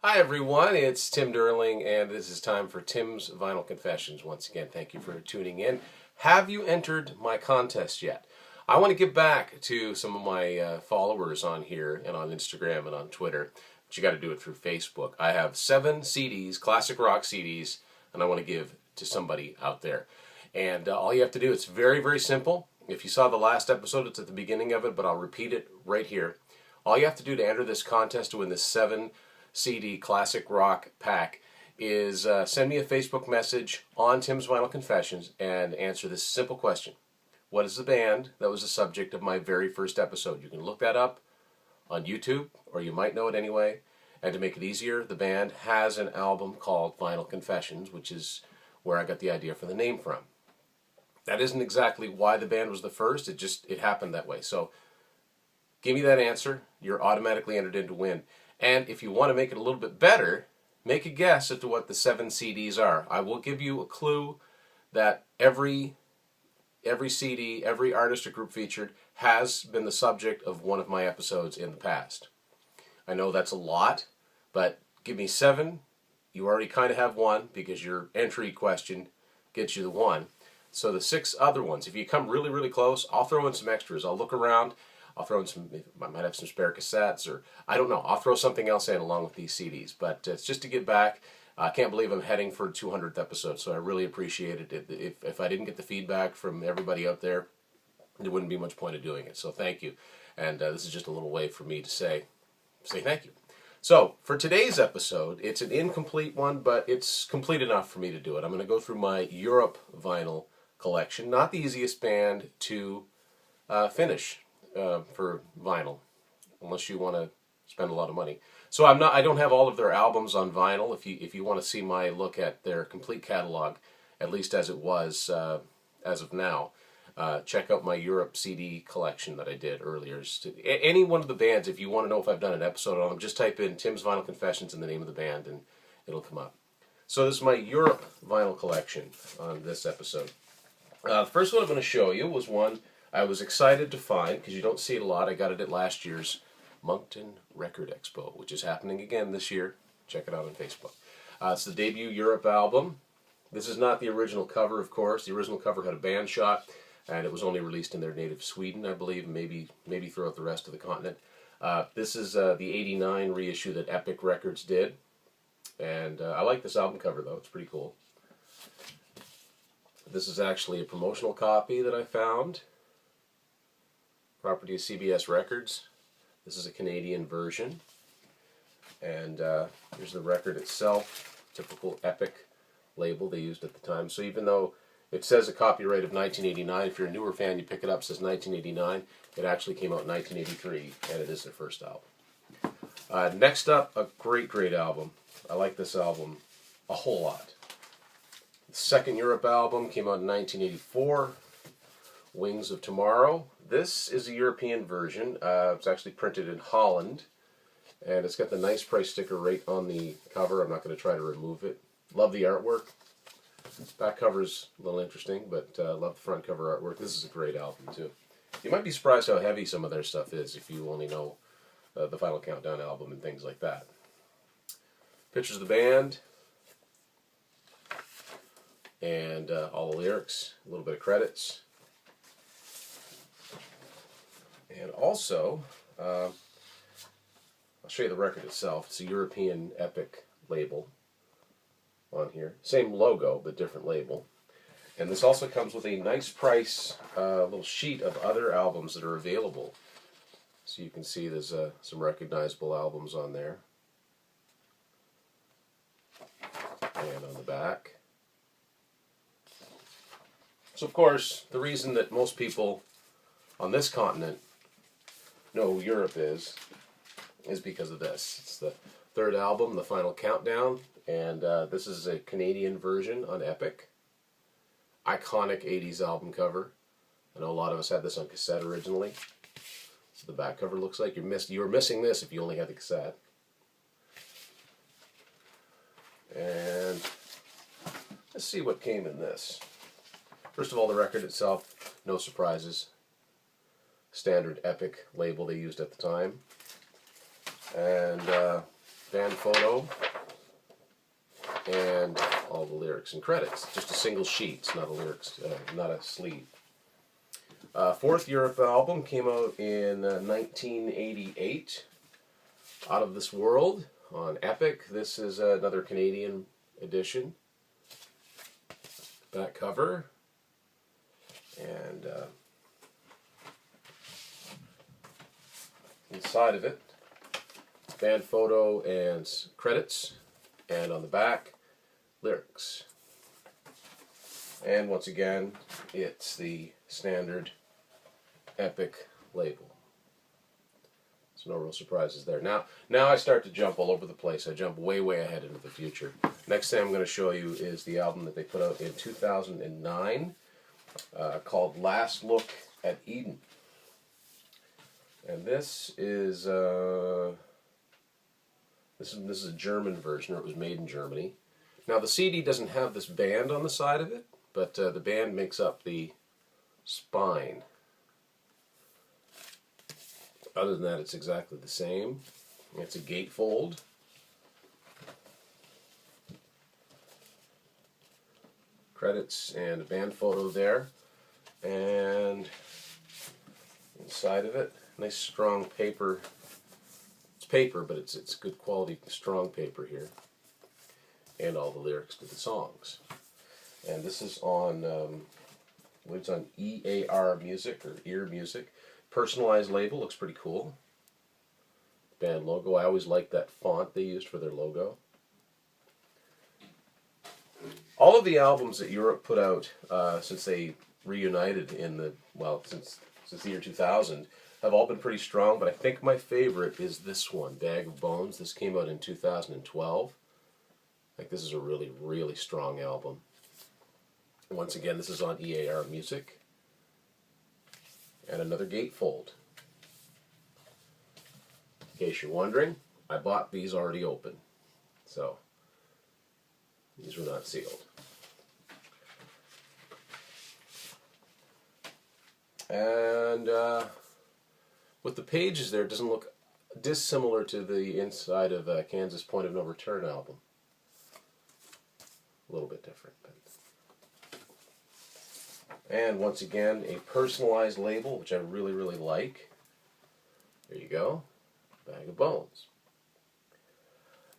Hi everyone, it's Tim Durling, and this is time for Tim's Vinyl Confessions. Once again, thank you for tuning in. Have you entered my contest yet? I want to give back to some of my followers on here and on Instagram and on Twitter, but you got to do it through Facebook. I have 7 CDs, classic rock CDs, and I want to give to somebody out there. And all you have to do, it's very, very simple. If you saw the last episode, it's at the beginning of it, but I'll repeat it right here. All you have to do to enter this contest to win this 7 CD classic rock pack is send me a Facebook message on Tim's Vinyl Confessions and answer this simple question. What is the band that was the subject of my very first episode? You can look that up on YouTube, or you might know it anyway. And to make it easier, the band has an album called Vinyl Confessions, which is where I got the idea for the name from. That isn't exactly why the band was the first, it happened that way. So give me that answer, you're automatically entered in to win. And if you want to make it a little bit better, make a guess as to what the 7 CDs are. I will give you a clue that every CD, every artist or group featured has been the subject of one of my episodes in the past. I know that's a lot, but give me 7. You already kind of have 1 because your entry question gets you the 1. So the 6 other ones, if you come really, really close, I'll throw in some extras. I'll look around. I'll throw in some, I might have some spare cassettes, or I don't know. I'll throw something else in along with these CDs. But it's just to give back. I can't believe I'm heading for 200th episode, so I really appreciate it. If I didn't get the feedback from everybody out there, there wouldn't be much point of doing it. So thank you. And this is just a little way for me to say thank you. So for today's episode, it's an incomplete one, but it's complete enough for me to do it. I'm going to go through my Europe vinyl collection. Not the easiest band to finish. For vinyl, unless you want to spend a lot of money. So I don't have all of their albums on vinyl. If you want to see my look at their complete catalog, at least as it was as of now, check out my Europe CD collection that I did earlier. Any one of the bands, if you want to know if I've done an episode on them, just type in Tim's Vinyl Confessions and the name of the band, and it'll come up. So this is my Europe vinyl collection on this episode. The first one I'm going to show you was one I was excited to find, because you don't see it a lot. I got it at last year's Moncton Record Expo, which is happening again this year. Check it out on Facebook. It's the debut Europe album. This is not the original cover, of course. The original cover had a band shot, and it was only released in their native Sweden, I believe, maybe throughout the rest of the continent. This is the '89 reissue that Epic Records did, and I like this album cover, though. It's pretty cool. This is actually a promotional copy that I found. Property of CBS Records. This is a Canadian version. And here's the record itself. Typical Epic label they used at the time. So even though it says a copyright of 1989, if you're a newer fan, you pick it up, it says 1989. It actually came out in 1983, and it is their first album. Next up, a great, great album. I like this album a whole lot. The second Europe album came out in 1984. Wings of Tomorrow. This is a European version. It's actually printed in Holland, and it's got the nice price sticker right on the cover. I'm not going to try to remove it. Love the artwork. Back cover's a little interesting, but love the front cover artwork. This is a great album, too. You might be surprised how heavy some of their stuff is if you only know the Final Countdown album and things like that. Pictures of the band, and all the lyrics, a little bit of credits. And also, I'll show you the record itself. It's a European Epic label on here. Same logo, but different label. And this also comes with a nice price little sheet of other albums that are available. So you can see there's some recognizable albums on there. And on the back. So of course, the reason that most people on this continent know who Europe is because of this. It's the third album, The Final Countdown, and this is a Canadian version on Epic. Iconic 80s album cover. I know a lot of us had this on cassette originally. So the back cover looks like you were missing this if you only had the cassette. And let's see what came in this. First of all, the record itself, no surprises. Standard Epic label they used at the time. And band photo, and all the lyrics and credits. Just a single sheet, it's not a lyrics, not a sleeve. Fourth Europe album came out in 1988. Out of This World on Epic. This is another Canadian edition. Back cover. And inside of it, band photo and credits. And on the back, lyrics. And once again, it's the standard Epic label. So no real surprises there. Now I start to jump all over the place. I jump way ahead into the future. Next thing I'm going to show you is the album that they put out in 2009 called Last Look at Eden. And this is a German version, or it was made in Germany. Now the CD doesn't have this band on the side of it, but the band makes up the spine. Other than that, it's exactly the same. It's a gatefold. Credits and a band photo there. And inside of it, nice strong paper. It's paper, but it's good quality, strong paper here. And all the lyrics to the songs. And this is on, it's on EAR Music, or Ear Music. Personalized label, looks pretty cool. Band logo, I always liked that font they used for their logo. All of the albums that Europe put out since they reunited in the, well, since the year 2000, have all been pretty strong, but I think my favorite is this one, Bag of Bones. This came out in 2012. I think this is a really strong album. Once again, this is on EAR Music. And another gatefold. In case you're wondering, I bought these already open. So, these were not sealed. And with the pages there, it doesn't look dissimilar to the inside of Kansas Point of No Return album. A little bit different, but... And once again, a personalized label, which I really like. There you go. Bag of Bones.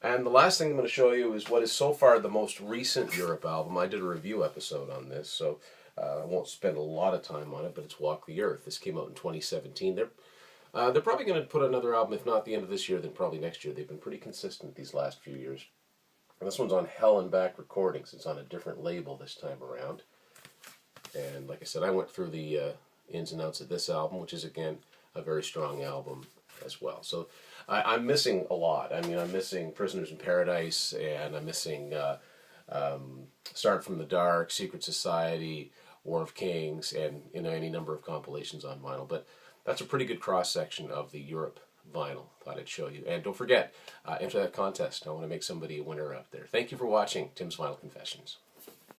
And the last thing I'm going to show you is what is so far the most recent Europe album. I did a review episode on this, so I won't spend a lot of time on it, but it's Walk the Earth. This came out in 2017. They're probably going to put another album, if not the end of this year, then probably next year. They've been pretty consistent these last few years. And this one's on Hell and Back Recordings. It's on a different label this time around. And like I said, I went through the ins and outs of this album, which is, again, a very strong album as well. So I'm missing a lot. I mean, I'm missing Prisoners in Paradise, and I'm missing Start from the Dark, Secret Society, War of Kings, and any number of compilations on vinyl. But that's a pretty good cross-section of the Europe vinyl. Thought I'd show you. And don't forget, enter that contest. I want to make somebody a winner out there. Thank you for watching Tim's Vinyl Confessions.